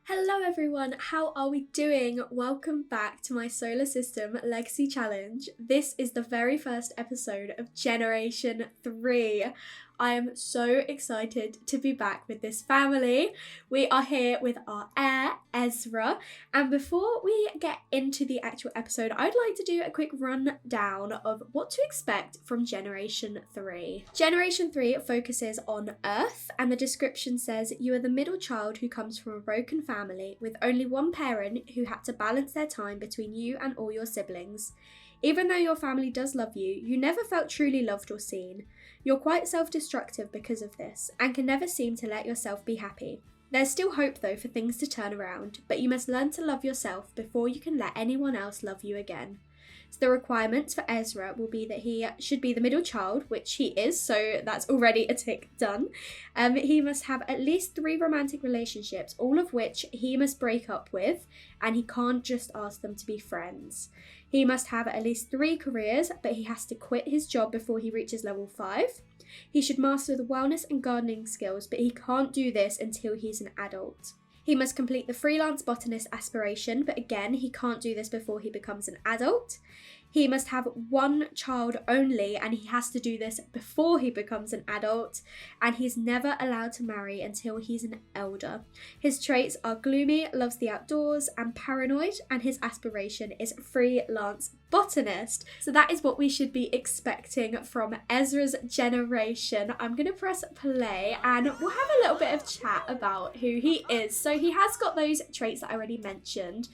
Hello everyone, how are we doing? Welcome back to my Solar System Legacy Challenge. This is the very first episode of Generation 3. I am so excited to be back with this family. We are here with our heir, Ezra, and before we get into the actual episode, I'd like to do a quick rundown of what to expect from Generation 3. Generation 3 focuses on Earth, and the description says, you are the middle child who comes from a broken family with only one parent who had to balance their time between you and all your siblings. Even though your family does love you, you never felt truly loved or seen. You're quite self-destructive because of this, and can never seem to let yourself be happy. There's still hope though for things to turn around, but you must learn to love yourself before you can let anyone else love you again. So the requirements for Ezra will be that he should be the middle child, which he is, so that's already a tick done. He must have at least 3 romantic relationships, all of which he must break up with, and he can't just ask them to be friends. He must have at least 3 careers, but he has to quit his job before he reaches level 5. He should master the wellness and gardening skills, but he can't do this until he's an adult. He must complete the freelance botanist aspiration, but again, he can't do this before he becomes an adult. He must have 1 child only, and he has to do this before he becomes an adult, and he's never allowed to marry until he's an elder. His traits are gloomy, loves the outdoors, and paranoid, and his aspiration is freelance botanist. So that is what we should be expecting from Ezra's generation. I'm going to press play and we'll have a little bit of chat about who he is. So he has got those traits that I already mentioned.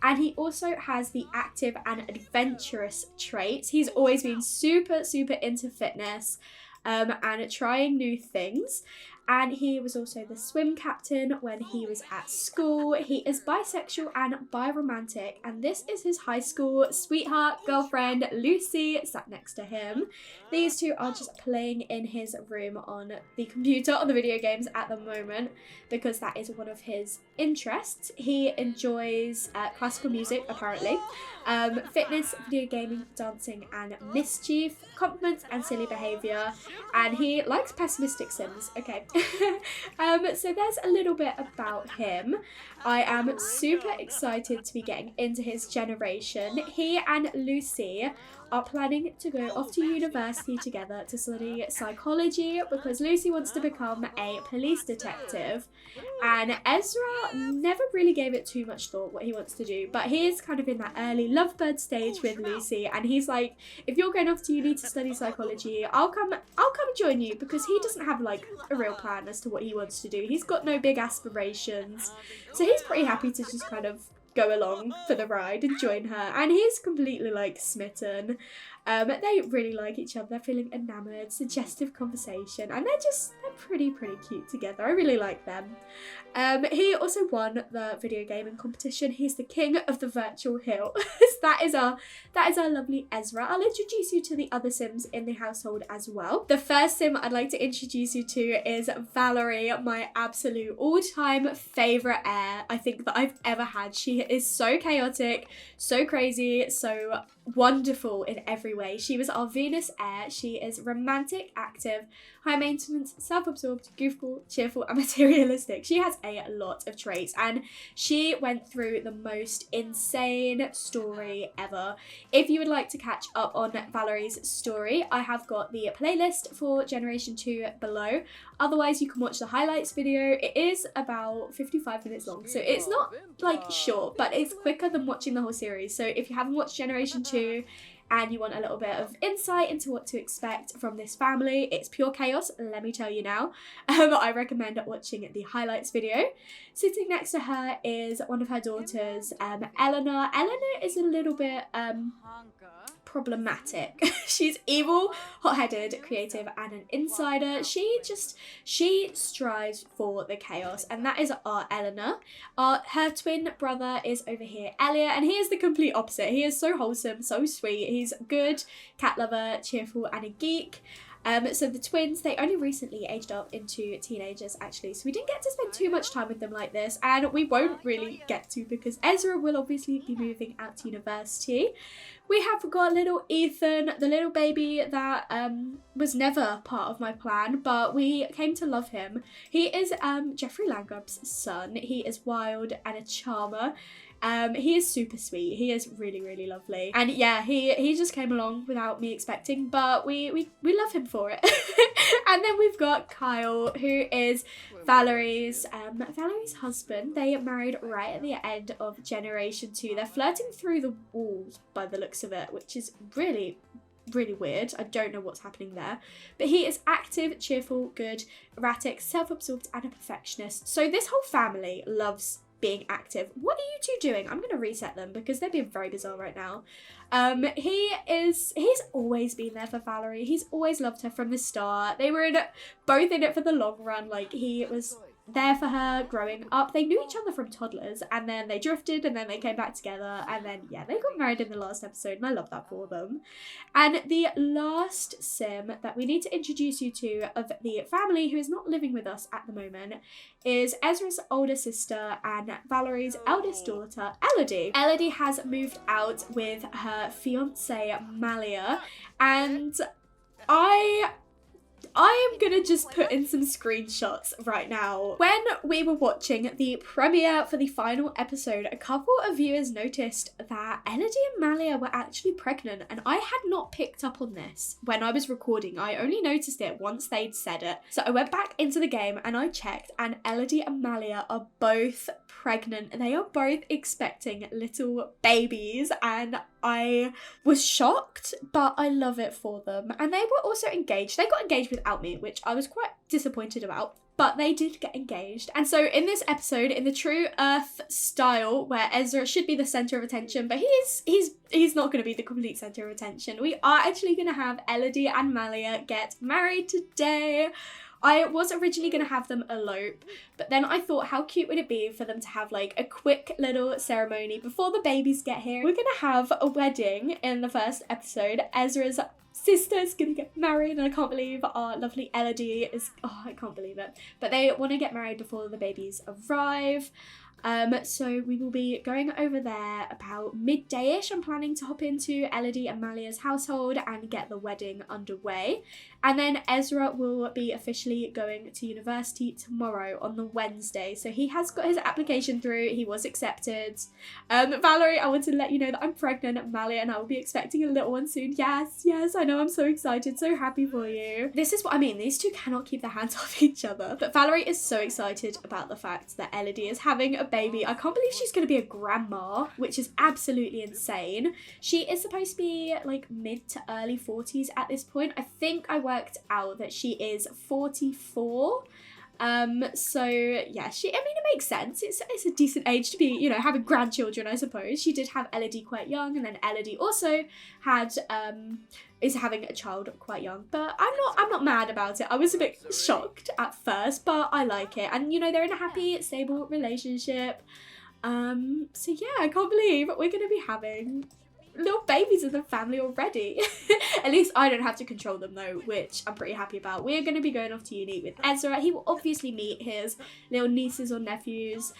And he also has the active and adventurous traits. He's always been super into fitness and trying new things. And he was also the swim captain when he was at school. He is bisexual and biromantic, and this is his high school sweetheart girlfriend, Lucy, sat next to him. These two are just playing in his room on the computer, on the video games at the moment, because that is one of his interests. He enjoys classical music, apparently, fitness, video gaming, dancing, and mischief, compliments and silly behaviour, and he likes pessimistic sims. Okay. So there's a little bit about him. I am super excited to be getting into his generation. He and Lucy are planning to go off to university together to study psychology because Lucy wants to become a police detective, and Ezra never really gave it too much thought what he wants to do, but he is kind of in that early lovebird stage with Lucy, and he's like, if you're going off to uni to study psychology, I'll come join you, because he doesn't have like a real plan as to what he wants to do. He's got no big aspirations, so he's pretty happy to just kind of go along for the ride and join her, and he's completely like smitten. They really like each other, they're feeling enamoured, suggestive conversation, and they're pretty cute together. I really like them. He also won the video gaming competition. He's the king of the virtual hill. that is our lovely Ezra. I'll introduce you to the other Sims in the household as well. The first Sim I'd like to introduce you to is Valerie, my absolute all-time favourite heir I think that I've ever had. She is so chaotic, so crazy, so wonderful in every way. She was our Venus heir. She is romantic, active, high maintenance, self-absorbed, goofball, cheerful, and materialistic. She has a lot of traits, and she went through the most insane story ever. If you would like to catch up on Valerie's story, I have got the playlist for Generation 2 below. Otherwise, you can watch the highlights video. It is about 55 minutes long, so it's not like short, but it's quicker than watching the whole series. So if you haven't watched Generation 2 and you want a little bit of insight into what to expect from this family, it's pure chaos, let me tell you now. I recommend watching the highlights video. Sitting next to her is one of her daughters, Eleanor. Eleanor is a little bit problematic. She's evil, hot-headed, creative, and an insider. She strives for the chaos, and that is our Eleanor. Her twin brother is over here, Elliot, and he is the complete opposite. He is so wholesome, so sweet. He's good, cat lover, cheerful, and a geek. So the twins, they only recently aged up into teenagers actually, so we didn't get to spend too much time with them like this, and we won't really get to because Ezra will obviously be moving out to university. We have got little Ethan, the little baby that was never part of my plan, but we came to love him. He is Jeffrey Langrump's son. He is wild and a charmer. He is super sweet. He is really, really lovely. And yeah, he just came along without me expecting, but we love him for it. And then we've got Kyle, who is Valerie's husband. They married right at the end of Generation 2. They're flirting through the walls by the looks of it, which is really weird. I don't know what's happening there. But he is active, cheerful, good, erratic, self-absorbed, and a perfectionist. So this whole family loves being active. What are you two doing? I'm going to reset them because they're being very bizarre right now. He's always been there for Valerie. He's always loved her from the start. They were both in it for the long run. Like, he was there for her growing up. They knew each other from toddlers, and then they drifted, and then they came back together, and then yeah, they got married in the last episode, and I love that for them. And the last sim that we need to introduce you to of the family who is not living with us at the moment is Ezra's older sister and Valerie's eldest daughter, Elodie. Elodie has moved out with her fiance Malia, and I am gonna just put in some screenshots right now. When we were watching the premiere for the final episode, a couple of viewers noticed that Elodie and Malia were actually pregnant, and I had not picked up on this when I was recording. I only noticed it once they'd said it. So I went back into the game and I checked, and Elodie and Malia are both pregnant. They are both expecting little babies, and I was shocked, but I love it for them. And they were also engaged. They got engaged without me, which I was quite disappointed about, but they did get engaged. And so in this episode, in the true Earth style, where Ezra should be the center of attention, but he's not going to be the complete center of attention, we are actually going to have Elodie and Malia get married today. I was originally going to have them elope, but then I thought, how cute would it be for them to have like a quick little ceremony before the babies get here. We're going to have a wedding in the first episode. Ezra's sister's going to get married, and I can't believe our lovely Elodie is, I can't believe it. But they want to get married before the babies arrive. So we will be going over there about midday-ish. I'm planning to hop into Elodie and Malia's household and get the wedding underway. And then Ezra will be officially going to university tomorrow on the Wednesday. So he has got his application through. He was accepted. Valerie, I want to let you know that I'm pregnant. Malia and I will be expecting a little one soon. Yes, I know. I'm so excited. So happy for you. This is what I mean. These two cannot keep their hands off each other. But Valerie is so excited about the fact that Elodie is having a baby. I can't believe she's going to be a grandma, which is absolutely insane. She is supposed to be like mid to early 40s at this point. I think I worked out that she is 44. So yeah, it makes sense. It's a decent age to be, you know, having grandchildren, I suppose. She did have Elodie quite young, and then Elodie also had is having a child quite young. But I'm not mad about it. I was a bit shocked at first, but I like it. And you know, they're in a happy, stable relationship. So yeah, I can't believe we're gonna be having little babies in the family already. At least I don't have to control them though, which I'm pretty happy about. We're going to be going off to uni with Ezra. He will obviously meet his little nieces or nephews,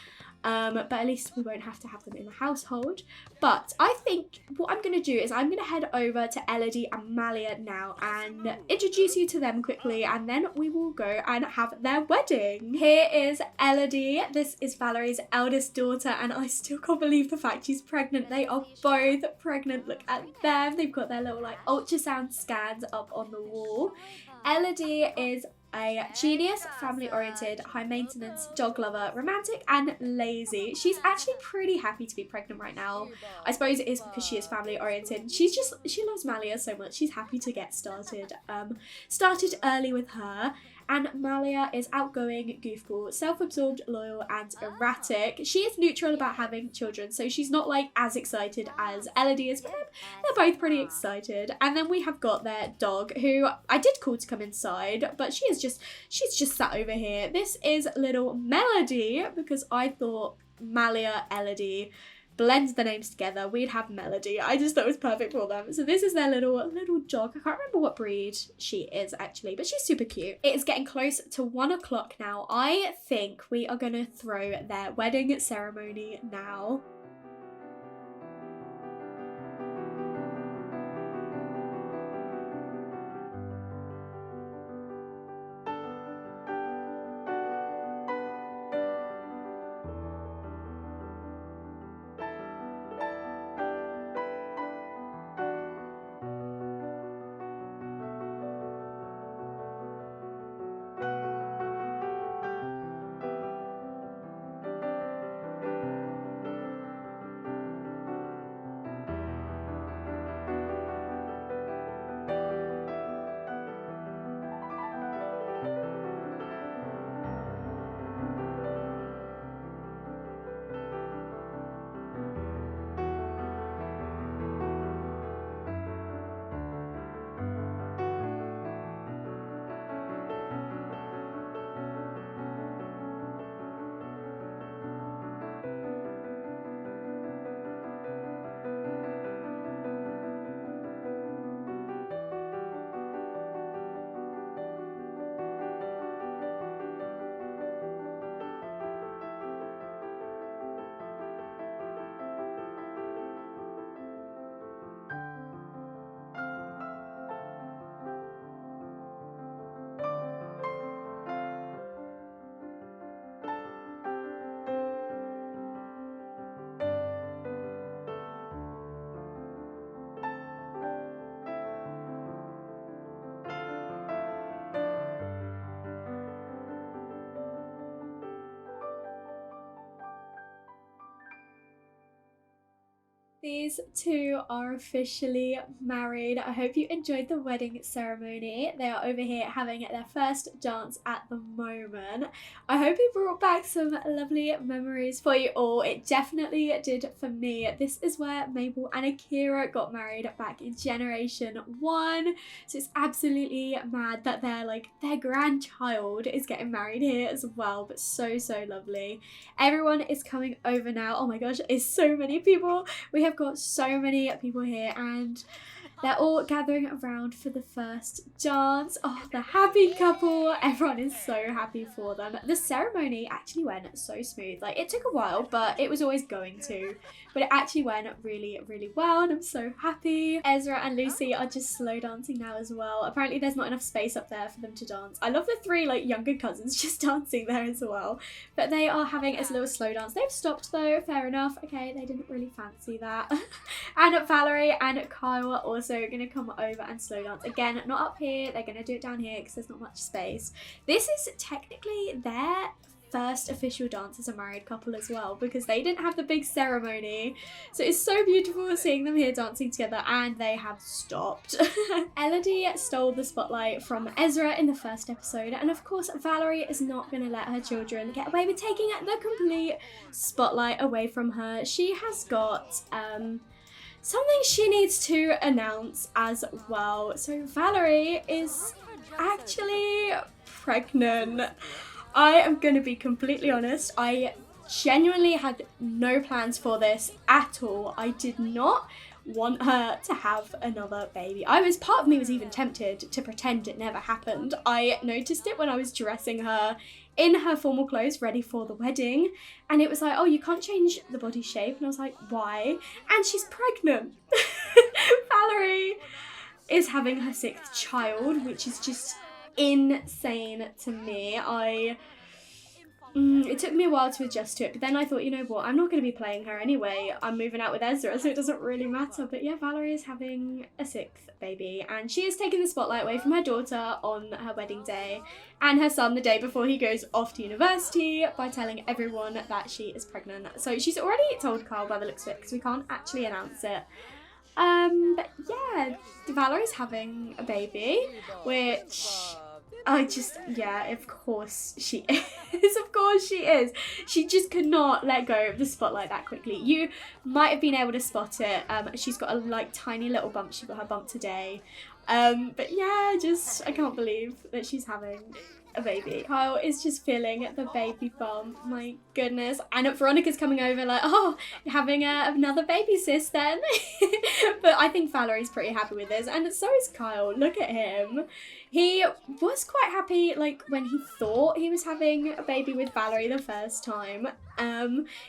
but at least we won't have to have them in the household. But I think what I'm going to do is I'm going to head over to Elodie and Malia now and introduce you to them quickly, and then we will go and have their wedding. Here is Elodie. This is Valerie's eldest daughter, and I still can't believe the fact she's pregnant. They are both pregnant. Look at them. They've got their little like ultrasound scans up on the wall. Elodie is a genius, family-oriented, high-maintenance, dog lover, romantic and lazy. She's actually pretty happy to be pregnant right now. I suppose it is because she is family-oriented. She loves Malia so much. She's happy to get started early with her. And Malia is outgoing, goofball, self-absorbed, loyal, and erratic. She is neutral about having children, so she's not like as excited as Elodie is, but they're both pretty excited. And then we have got their dog, who I did call to come inside, but she's just sat over here. This is little Melody, because I thought Malia, Elodie, blend the names together, we'd have Melody. I just thought it was perfect for them. So this is their little dog. I can't remember what breed she is actually, but she's super cute. It is getting close to 1 o'clock now. I think we are gonna throw their wedding ceremony now. These two are officially married. I hope you enjoyed the wedding ceremony. They are over here having their first dance at the moment. I hope it brought back some lovely memories for you all. It definitely did for me. This is where Mabel and Akira got married back in Generation 1. So it's absolutely mad that their grandchild is getting married here as well. But so lovely. Everyone is coming over now. Oh my gosh, it's so many people. We have got so many people here and they're all gathering around for the first dance. Oh, the happy couple. Everyone is so happy for them. The ceremony actually went so smooth. Like, it took a while, but it was always going to. But it actually went really well and I'm so happy. Ezra and Lucy are just slow dancing now as well. Apparently there's not enough space up there for them to dance. I love the three younger cousins just dancing there as well. But they are having a little slow dance. They've stopped though, fair enough. Okay, they didn't really fancy that. And Valerie and Kyle are also going to come over and slow dance. Again, not up here. They're going to do it down here because there's not much space. This is technically their first official dance as a married couple as well because they didn't have the big ceremony. So it's so beautiful seeing them here dancing together and they have stopped. Elodie stole the spotlight from Ezra in the first episode and of course Valerie is not going to let her children get away with taking the complete spotlight away from her. She has got something she needs to announce as well. So Valerie is actually pregnant. I am going to be completely honest. I genuinely had no plans for this at all. I did not want her to have another baby. Part of me was even tempted to pretend it never happened. I noticed it when I was dressing her in her formal clothes ready for the wedding and it was like, oh, you can't change the body shape, and I was like, why? And she's pregnant. Valerie is having her 6th child, which is just insane to me. It took me a while to adjust to it, but then I thought, you know what, I'm not going to be playing her anyway. I'm moving out with Ezra, so it doesn't really matter. But yeah, Valerie is having a 6th baby, and she is taking the spotlight away from her daughter on her wedding day and her son the day before he goes off to university by telling everyone that she is pregnant. So she's already told Carl by the looks of it, because we can't actually announce it. But yeah, Valerie's having a baby, which of course she is. Of course she is. She just could not let go of the spotlight that quickly. You might have been able to spot it. She's got a tiny little bump. She got her bump today. But yeah, I can't believe that she's having a baby. Kyle is just feeling the baby bump. My goodness. And Veronica's coming over like, oh, you're having another baby, sis, then. But I think Valerie's pretty happy with this. And so is Kyle. Look at him. He was quite happy, like, when he thought he was having a baby with Valerie the first time.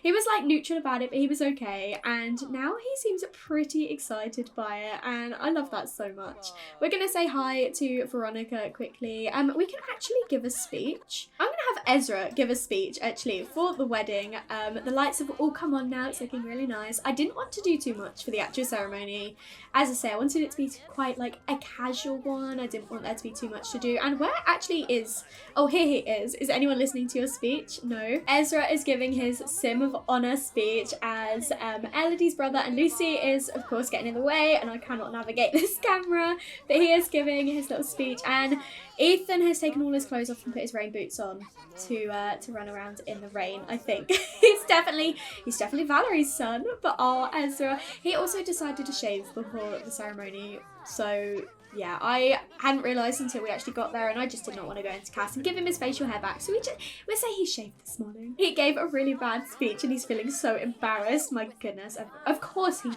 He was, like, neutral about it, but he was okay. And now he seems pretty excited by it. And I love that so much. We're going to say hi to Veronica quickly. We can actually give a speech. I'm going to have Ezra give a speech, actually, for the wedding. The lights have all come on now. It's looking really nice. I didn't want to do too much for the actual ceremony. As I say, I wanted it to be quite, like, a casual one. I didn't want there to be too much to do. And where actually is... Oh, here he is. Is anyone listening to your speech? No. Ezra is giving his Sim of Honor speech as Elodie's brother, and Lucy is, of course, getting in the way, and I cannot navigate this camera. But he is giving his little speech, and Ethan has taken all his clothes off and put his rain boots on to run around in the rain, I think. He's definitely Valerie's son, but oh, Ezra. He also decided to shave before the ceremony, so yeah, I hadn't realised until we actually got there, and I just did not want to go into cast and give him his facial hair back, so we'll say he shaved this morning. He gave a really bad speech and he's feeling so embarrassed. My goodness, of course he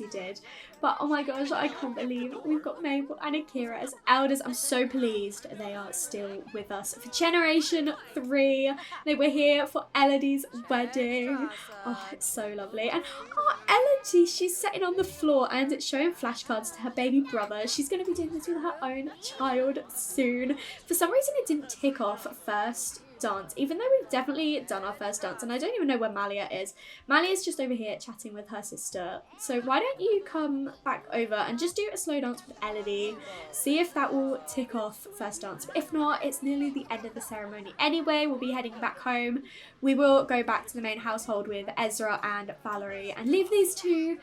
did. But oh my gosh, I can't believe we've got Mabel and Akira as elders. I'm so pleased they are still with us for Generation 3. They were here for Elodie's wedding. Oh, it's so lovely. And oh, Elodie, she's sitting on the floor and it's showing flashcards to her baby brother. She's going to be doing this with her own child soon. For some reason, it didn't tick off first dance, even though we've definitely done our first dance, and I don't even know where Malia is. Malia's just over here chatting with her sister, so why don't you come back over and just do a slow dance with Elodie, see if that will tick off first dance. But if not, it's nearly the end of the ceremony anyway. We'll be heading back home. We will go back to the main household with Ezra and Valerie and leave these two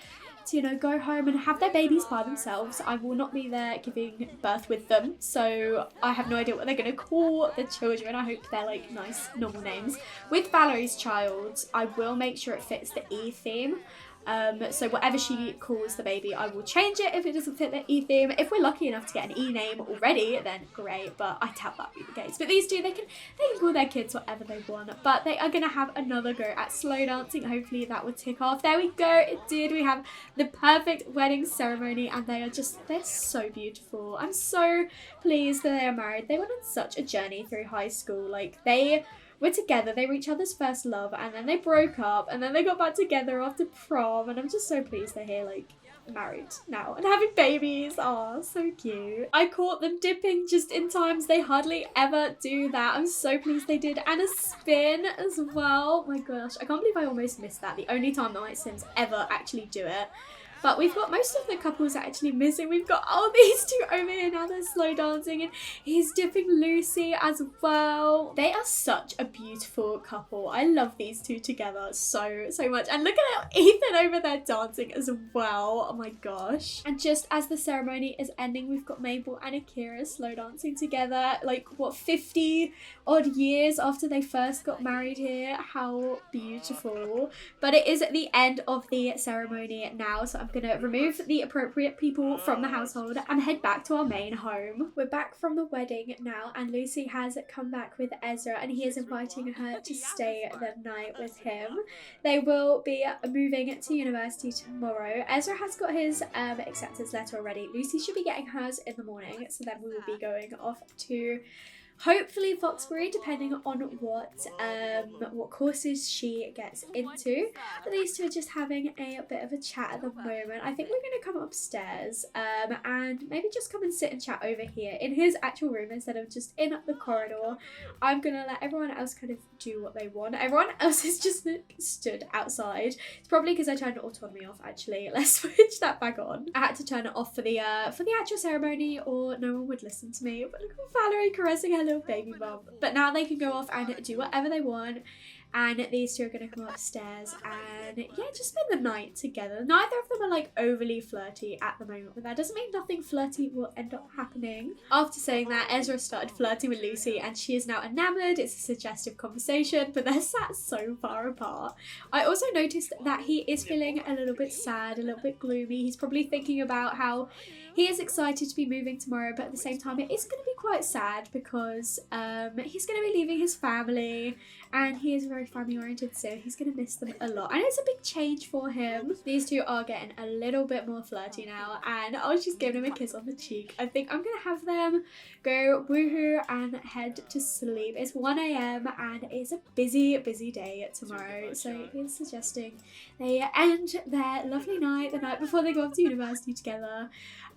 to, you know, go home and have their babies by themselves. I will not be there giving birth with them, so I have no idea what they're going to call the children. I hope they're like nice normal names. With Valerie's child, I will make sure it fits the E theme. So whatever she calls the baby, I will change it if it doesn't fit the E theme. If we're lucky enough to get an E name already, then great, but I doubt that will be the case. But these two, they can call their kids whatever they want, but they are going to have another go at slow dancing. Hopefully that will tick off. There we go, it did. We have the perfect wedding ceremony, and they're so beautiful. I'm so pleased that they are married. They went on such a journey through high school. Like, they were together, they were each other's first love, and then they broke up, and then they got back together after prom, and I'm just so pleased they're here, like, married now and having babies. Oh, so cute. I caught them dipping just in times. They hardly ever do that. I'm so pleased they did. And a spin as well. My gosh, I can't believe I almost missed that. The only time that my Sims ever actually do it. But we've got most of the couples actually missing. We've got all these two over here now. They're slow dancing, and he's dipping Lucy as well. They are such a beautiful couple. I love these two together so much. And look at Ethan over there dancing as well. Oh my gosh. And just as the ceremony is ending, we've got Mabel and Akira slow dancing together. Like, what, 50 odd years after they first got married here. How beautiful. But it is at the end of the ceremony now, so I'm gonna remove the appropriate people from the household and head back to our main home. We're back from the wedding now, and Lucy has come back with Ezra, and he is inviting her to stay the night with him. They will be moving to university tomorrow. Ezra has got his acceptance letter already. Lucy should be getting hers in the morning, so then we will be going off to hopefully Foxbury, depending on what courses she gets into. But these two are just having a bit of a chat at the moment. I think we're going to come upstairs and maybe just come and sit and chat over here in his actual room instead of just in the corridor. I'm going to let everyone else kind of do what they want. Everyone else is just stood outside. It's probably because I turned autonomy off, actually. Let's switch that back on. I had to turn it off for the actual ceremony, or no one would listen to me. But look at Valerie caressing her little baby bump. But now they can go off and do whatever they want. and these two are going to come upstairs and yeah, just spend the night together. Neither of them are like overly flirty at the moment, but that doesn't mean nothing flirty will end up happening. After saying that, Ezra started flirting with Lucy and she is now enamored. It's a suggestive conversation, but they're sat so far apart. I also noticed that he is feeling a little bit sad, a little bit gloomy. He's probably thinking about how he is excited to be moving tomorrow, but at the same time it is going to be quite sad because he's going to be leaving his family, and he is very family oriented, so he's going to miss them a lot, and it's a big change for him. These two are getting a little bit more flirty now, and oh, she's giving him a kiss on the cheek. I think I'm going to have them go woohoo and head to sleep. It's 1 a.m. and it's a busy day tomorrow, so he's suggesting they end their lovely night the night before they go off to university together.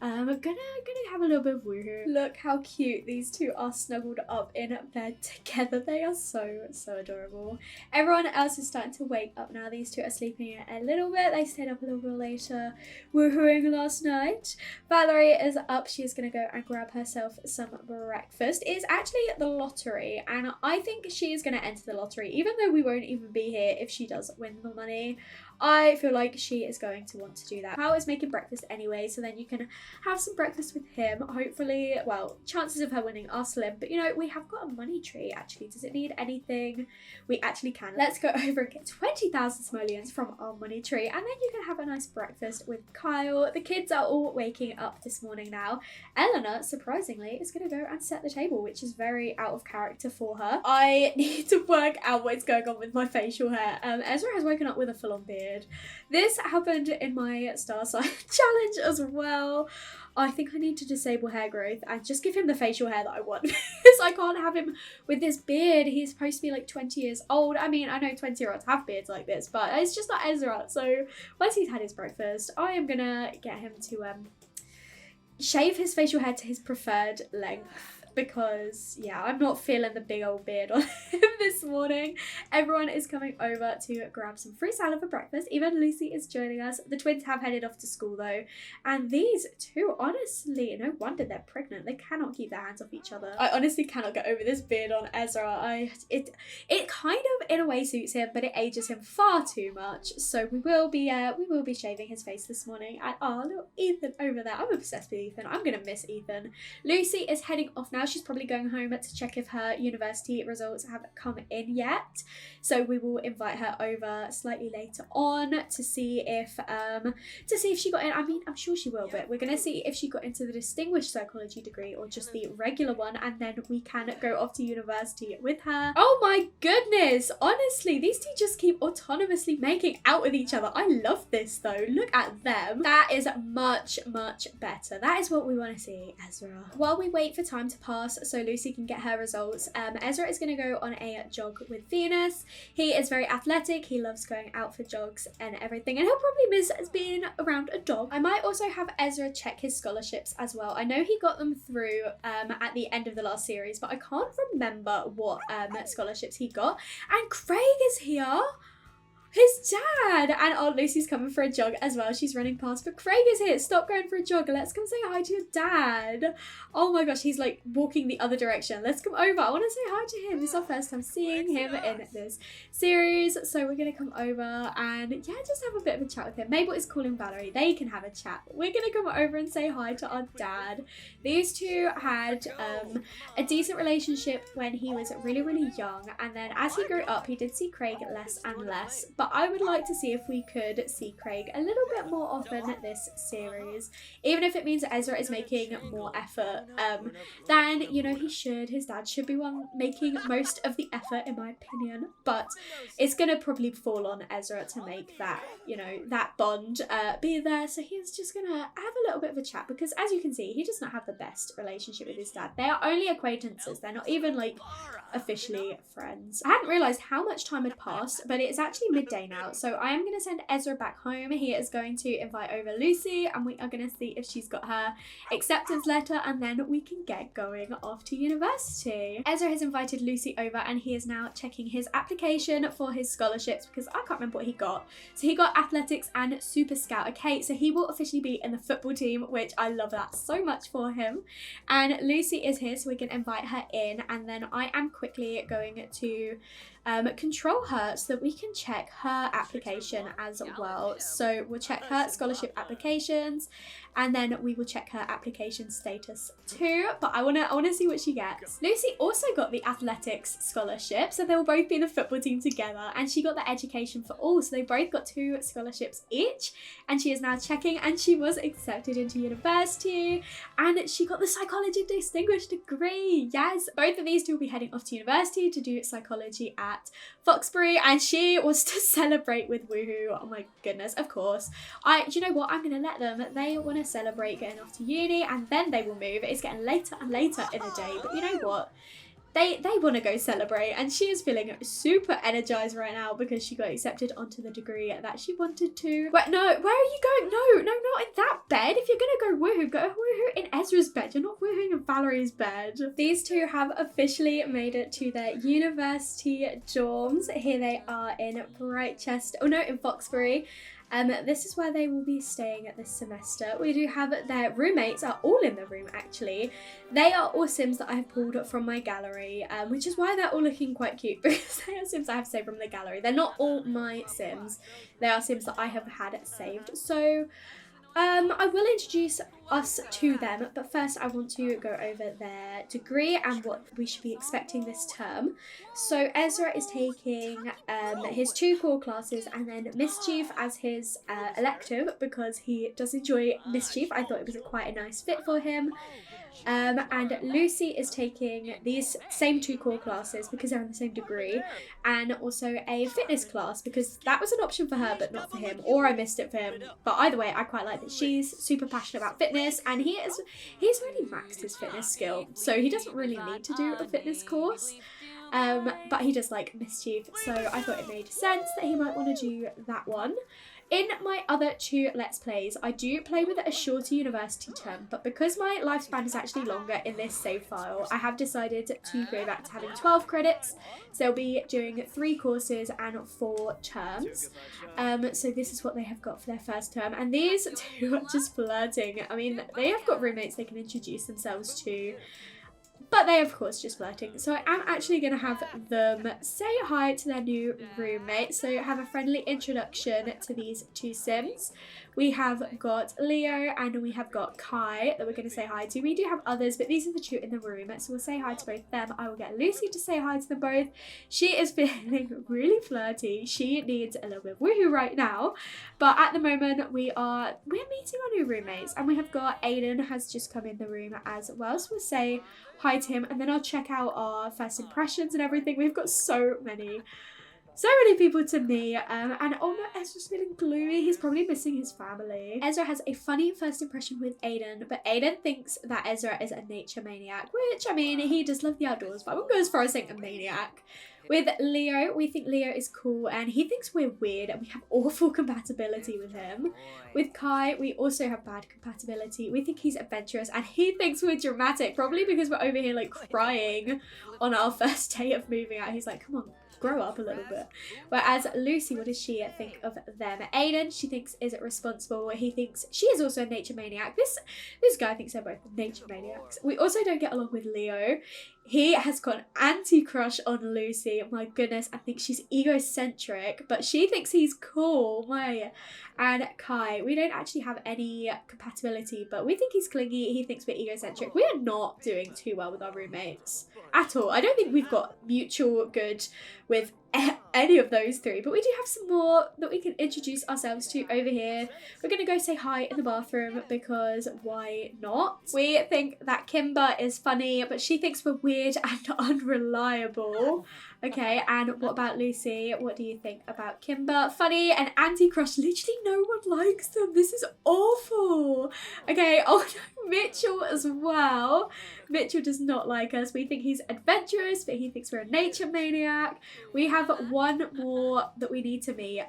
Gonna have a little bit of woohoo. Look how cute these two are snuggled up in bed together. They are so adorable. Everyone else is starting to wake up now. These two are sleeping a little bit. They stayed up a little bit later woohooing last night. Valerie is up. She is gonna go and grab herself some breakfast. It's actually the lottery, and I think she is gonna enter the lottery, even though we won't even be here if she does win the money. I feel like she is going to want to do that. How is making breakfast anyway, so then you can have some breakfast with him. Hopefully, well, chances of her winning are slim, but you know, we have got a money tree actually. Does it need anything? We actually can. Let's go over and get 20,000 simoleons from our money tree, and then you can have a nice breakfast with Kyle. The kids are all waking up this morning now. Eleanor, surprisingly, is going to go and set the table, which is very out of character for her. I need to work out what's going on with my facial hair. Ezra has woken up with a full-on beard. This happened in my star sign challenge as well. I think I need to disable hair growth and just give him the facial hair that I want, because I can't have him with this beard. He's supposed to be like 20 years old. I mean, I know 20-year-olds have beards like this, but it's just not Ezra. So once he's had his breakfast, I am gonna get him to shave his facial hair to his preferred length, because yeah, I'm not feeling the big old beard on him this morning. Everyone is coming over to grab some fruit salad for breakfast. Even Lucy is joining us. The twins have headed off to school though, and these two, honestly, no wonder they're pregnant. They cannot keep their hands off each other. I honestly cannot get over this beard on Ezra. It kind of in a way suits him, but it ages him far too much. So we will be shaving his face this morning. And oh, little Ethan over there. I'm obsessed with Ethan. I'm gonna miss Ethan. Lucy is heading off now. She's probably going home to check if her university results have come in yet. So we will invite her over slightly later on to see if she got in. I mean, I'm sure she will, but we're gonna see if she got into the distinguished psychology degree or just the regular one, and then we can go off to university with her. Oh my goodness, honestly, these two just keep autonomously making out with each other. I love this though. Look at them. That is much better. That is what we want to see, Ezra. While we wait for time to pass so Lucy can get her results, Ezra is going to go on a jog with Venus. He is very athletic. He loves going out for jogs and everything, and he'll probably miss being around a dog. I might also have Ezra check his scholarships as well. I know he got them through at the end of the last series, but I can't remember what scholarships he got. And Craig is here. His dad! And oh, Lucy's coming for a jog as well. She's running past, but Craig is here. Stop going for a jog. Let's come say hi to your dad. Oh my gosh, he's like walking the other direction. Let's come over. I want to say hi to him. This is our first time seeing him in this series. So we're going to come over and yeah, just have a bit of a chat with him. Mabel is calling Valerie. They can have a chat. We're going to come over and say hi to our dad. These two had a decent relationship when he was really young. And then as he grew up, he did see Craig less and less. But I would like to see if we could see Craig a little bit more often this series, even if it means Ezra is making more effort than, you know, he should. His dad should be one making most of the effort, in my opinion, but it's gonna probably fall on Ezra to make that, you know, that bond be there. So he's just gonna have a little bit of a chat, because as you can see, he does not have the best relationship with his dad. They are only acquaintances. They're not even like officially friends. I hadn't realised how much time had passed, but it's actually midday day now. So I am going to send Ezra back home. He is going to invite over Lucy and we are going to see if she's got her acceptance letter and then we can get going off to university. Ezra has invited Lucy over and he is now checking his application for his scholarships because I can't remember what he got. So he got athletics and super scout. Okay, so he will officially be in the football team, which I love that so much for him. And Lucy is here so we can invite her in, and then I am quickly going to control her so that we can check her application as well. So we'll check her scholarship applications and then we will check her application status too, but I wanna see what she gets. Lucy also got the athletics scholarship, so they will both be in the football team together, and she got the education for all, so they both got 2 scholarships each, and she is now checking and she was accepted into university and she got the psychology distinguished degree. Yes, both of these two will be heading off to university to do psychology at Foxbury, and she was to celebrate with Woohoo. Oh my goodness, of course. You know what, I'm gonna let them. They want to celebrate getting off to uni and then they will move. It's getting later and later in the day, but you know what? They want to go celebrate, and she is feeling super energized right now because she got accepted onto the degree that she wanted to. Wait, no, where are you going? No, not in that bed. If you're gonna go woohoo in Ezra's bed. You're not woohooing in Valerie's bed. These two have officially made it to their university dorms. Here they are in in Foxbury. This is where they will be staying this semester. We do have their roommates are all in the room actually. They are all Sims that I have pulled from my gallery, which is why they're all looking quite cute because they are Sims I have saved from the gallery. They're not all my Sims. They are Sims that I have had saved. So I will introduce us to them, but first I want to go over their degree and what we should be expecting this term. So Ezra is taking his 2 core classes and then mischief as his elective because he does enjoy mischief. I thought it was quite a nice fit for him. And Lucy is taking these same 2 core classes because they're in the same degree, and also a fitness class because that was an option for her but not for him, or I missed it for him. But either way, I quite like that she's super passionate about fitness and he's really maxed his fitness skill, so he doesn't really need to do a fitness course. But he does like mischief, so I thought it made sense that he might want to do that one. In my other 2 Let's Plays, I do play with a shorter university term, but because my lifespan is actually longer in this save file, I have decided to go back to having 12 credits. So they'll be doing 3 courses and 4 terms. So this is what they have got for their first term, and these 2 are just flirting. I mean, they have got roommates they can introduce themselves to, but they, of course, just flirting. So I am actually going to have them say hi to their new roommate. So have a friendly introduction to these 2 Sims. We have got Leo and we have got Kai that we're going to say hi to. We do have others, but these are the 2 in the room. So we'll say hi to both of them. I will get Lucy to say hi to them both. She is feeling really flirty. She needs a little bit of woohoo right now. But at the moment, we're meeting our new roommates. And we have got Aiden has just come in the room as well. So we'll say hi to him and then I'll check out our first impressions and everything. We've got so many people to meet, and oh no, Ezra's feeling gloomy. He's probably missing his family. Ezra has a funny first impression with Aiden, but Aiden thinks that Ezra is a nature maniac, which, I mean, he does love the outdoors, but I wouldn't go as far as saying a maniac. With Leo, we think Leo is cool and he thinks we're weird and we have awful compatibility with him. With Kai, we also have bad compatibility. We think he's adventurous and he thinks we're dramatic, probably because we're over here like crying on our first day of moving out. He's like, come on, grow up a little bit. Whereas Lucy, what does she think of them? Aiden, she thinks is responsible. He thinks she is also a nature maniac. This guy thinks they're both nature maniacs. We also don't get along with Leo. He has got an anti-crush on Lucy. My goodness, I think she's egocentric, but she thinks he's cool. And Kai, we don't actually have any compatibility, but we think he's clingy. He thinks we're egocentric. We are not doing too well with our roommates at all. I don't think we've got mutual good with any of those 3, but we do have some more that we can introduce ourselves to over here. We're going to go say hi in the bathroom because why not? We think that Kimber is funny, but she thinks we're weird and unreliable. Okay, and what about Lucy? What do you think about Kimber? Funny and anti-crush. Literally no one likes them. This is awful. Okay, oh no, Mitchell as well. Mitchell does not like us. We think he's adventurous, but he thinks we're a nature maniac. We have one more that we need to meet,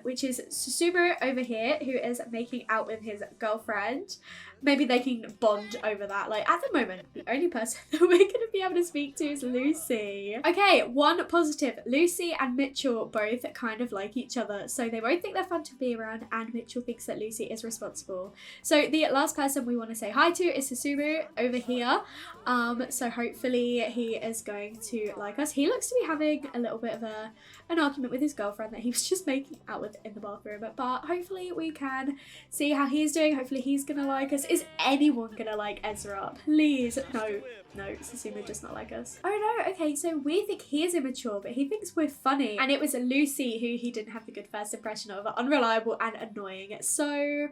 which is Susumu over here, who is making out with his girlfriend. Maybe they can bond over that. Like, at the moment, the only person that we're going to be able to speak to is Lucy. Okay, one positive. Lucy and Mitchell both kind of like each other. So they both think they're fun to be around, and Mitchell thinks that Lucy is responsible. So the last person we want to say hi to is Susumu over here. So hopefully he is going to like us. He looks to be having a little bit of an argument with his girlfriend that he was just making out with in the bathroom. But hopefully we can see how he's doing. Hopefully he's going to like us. Is anyone gonna like Ezra? Please. No, Susumu does not like us. Oh no, okay, so we think he is immature, but he thinks we're funny. And it was Lucy who he didn't have the good first impression of, unreliable and annoying. So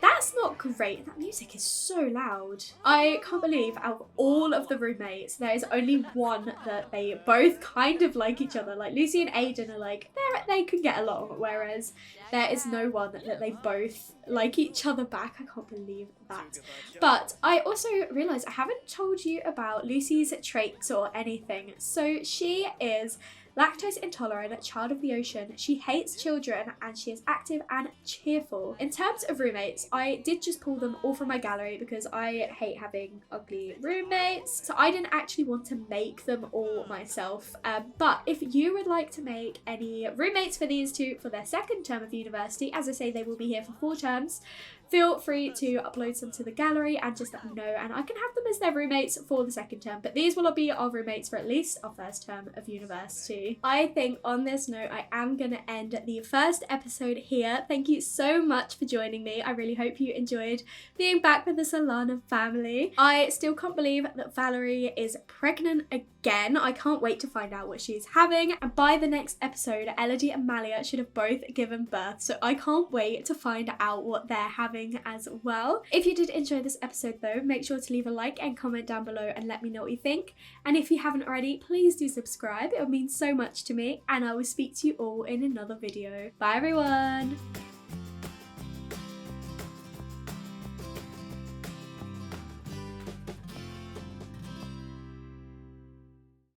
that's not great. That music is so loud. I can't believe out of all of the roommates, there is only one that they both kind of like each other. Like Lucy and Aiden are like, they could get along, whereas there is no one that they both like each other back. I can't believe that. But I also realised I haven't told you about Lucy's traits or anything. So she is lactose intolerant, child of the ocean. She hates children and she is active and cheerful. In terms of roommates, I did just pull them all from my gallery because I hate having ugly roommates. So I didn't actually want to make them all myself. But if you would like to make any roommates for these two for their second term of university, as I say, they will be here for 4 terms. Feel free to upload some to the gallery and just let me know, and I can have them as their roommates for the second term, but these will be our roommates for at least our first term of university. I think on this note, I am going to end the first episode here. Thank you so much for joining me. I really hope you enjoyed being back with the Solana family. I still can't believe that Valerie is pregnant again. I can't wait to find out what she's having, and by the next episode, Elodie and Malia should have both given birth, so I can't wait to find out what they're having as well. If you did enjoy this episode though, make sure to leave a like and comment down below and let me know what you think. And if you haven't already, please do subscribe. It would mean so much to me, and I will speak to you all in another video. Bye everyone!